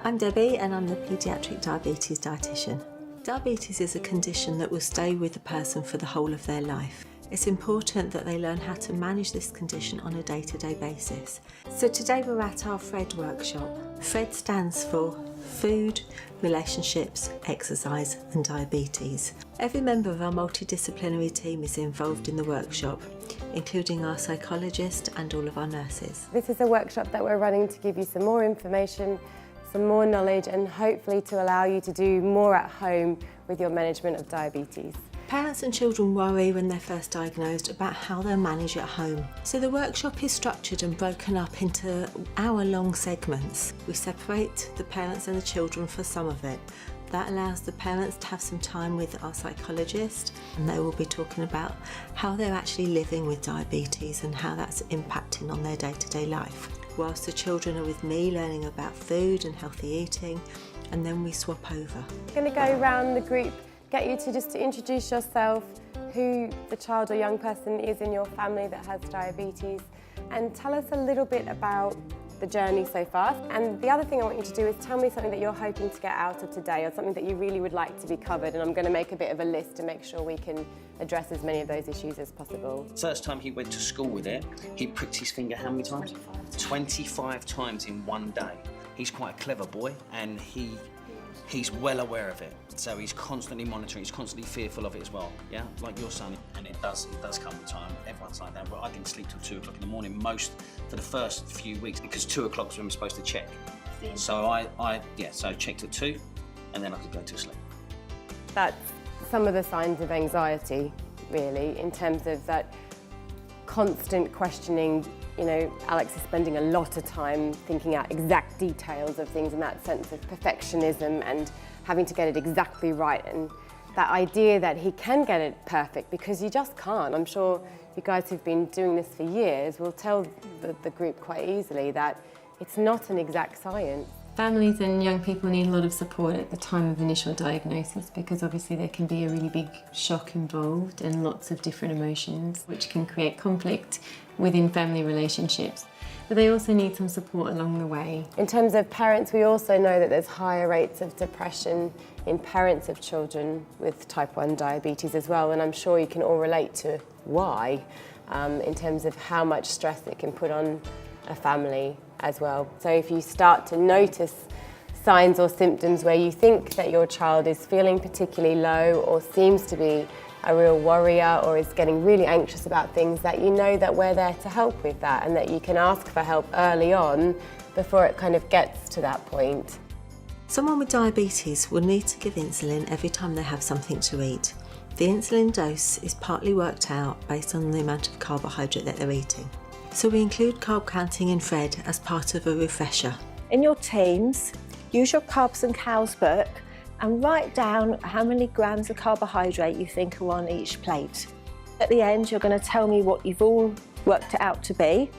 I'm Debbie and I'm the paediatric diabetes dietitian. Diabetes is a condition that will stay with the person for the whole of their life. It's important that they learn how to manage this condition on a day-to-day basis. So today we're at our FRED workshop. FRED stands for Food, Relationships, Exercise and Diabetes. Every member of our multidisciplinary team is involved in the workshop, including our psychologist and all of our nurses. This is a workshop that we're running to give you some more information, some more knowledge, and hopefully to allow you to do more at home with your management of diabetes. Parents and children worry when they're first diagnosed about how they'll manage at home. So the workshop is structured and broken up into hour-long segments. We separate the parents and the children for some of it. That allows the parents to have some time with our psychologist, and they will be talking about how they're actually living with diabetes and how that's impacting on their day-to-day life. Whilst the children are with me learning about food and healthy eating, and then we swap over. I'm going to go around the group, get you to just introduce yourself, who the child or young person is in your family that has diabetes, and tell us a little bit about the journey so far. And the other thing I want you to do is tell me something that you're hoping to get out of today, or something that you really would like to be covered, and I'm going to make a bit of a list to make sure we can address as many of those issues as possible. First time he went to school with it, he pricked his finger how many times? 25 times in one day. He's quite a clever boy, and he's well aware of it. So he's constantly monitoring, he's constantly fearful of it as well, yeah? Like your son, and it does come the time, everyone's like that. Well, I didn't sleep till 2 o'clock in the morning for the first few weeks, because 2 o'clock is when we're supposed to check. So I checked at 2, and then I could go to sleep. That's some of the signs of anxiety, really, in terms of that constant questioning. You know, Alex is spending a lot of time thinking out exact details of things, and that sense of perfectionism and having to get it exactly right, and that idea that he can get it perfect, because you just can't. I'm sure you guys who've been doing this for years will tell the group quite easily that it's not an exact science. Families and young people need a lot of support at the time of initial diagnosis, because obviously there can be a really big shock involved and lots of different emotions which can create conflict within family relationships. But they also need some support along the way. In terms of parents, we also know that there's higher rates of depression in parents of children with type 1 diabetes as well, and I'm sure you can all relate to why, in terms of how much stress it can put on a family as well. So if you start to notice signs or symptoms where you think that your child is feeling particularly low, or seems to be a real worrier, or is getting really anxious about things, that you know that we're there to help with that, and that you can ask for help early on before it kind of gets to that point. Someone with diabetes will need to give insulin every time they have something to eat. The insulin dose is partly worked out based on the amount of carbohydrate that they're eating. So we include carb counting in FRED as part of a refresher. In your teams, use your Carbs and Cows book and write down how many grams of carbohydrate you think are on each plate. At the end, you're going to tell me what you've all worked it out to be,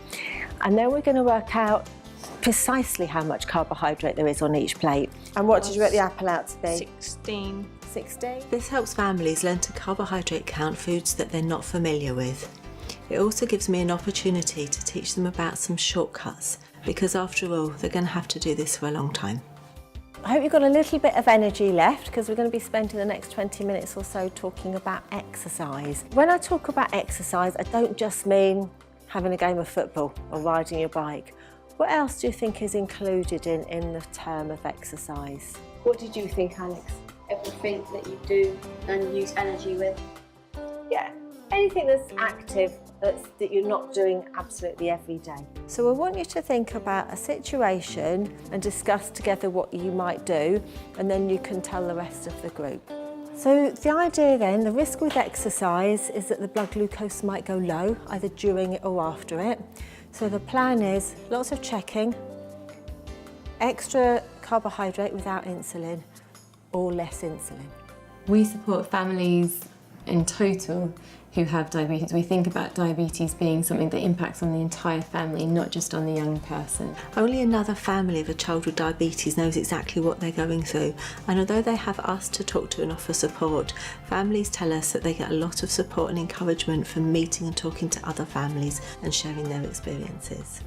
and then we're going to work out precisely how much carbohydrate there is on each plate. And what did you work the apple out to be? 16. 16? This helps families learn to carbohydrate count foods that they're not familiar with. It also gives me an opportunity to teach them about some shortcuts, because after all, they're going to have to do this for a long time. I hope you've got a little bit of energy left, because we're going to be spending the next 20 minutes or so talking about exercise. When I talk about exercise, I don't just mean having a game of football or riding your bike. What else do you think is included in the term of exercise? What did you think, Alex? Everything that you do and use energy with? Yeah, anything that's active that you're not doing absolutely every day. So I want you to think about a situation and discuss together what you might do, and then you can tell the rest of the group. So the idea then, the risk with exercise is that the blood glucose might go low, either during it or after it. So the plan is lots of checking, extra carbohydrate without insulin, or less insulin. We support families in total who have diabetes. We think about diabetes being something that impacts on the entire family, not just on the young person. Only another family of a child with diabetes knows exactly what they're going through, and although they have us to talk to and offer support, families tell us that they get a lot of support and encouragement from meeting and talking to other families and sharing their experiences.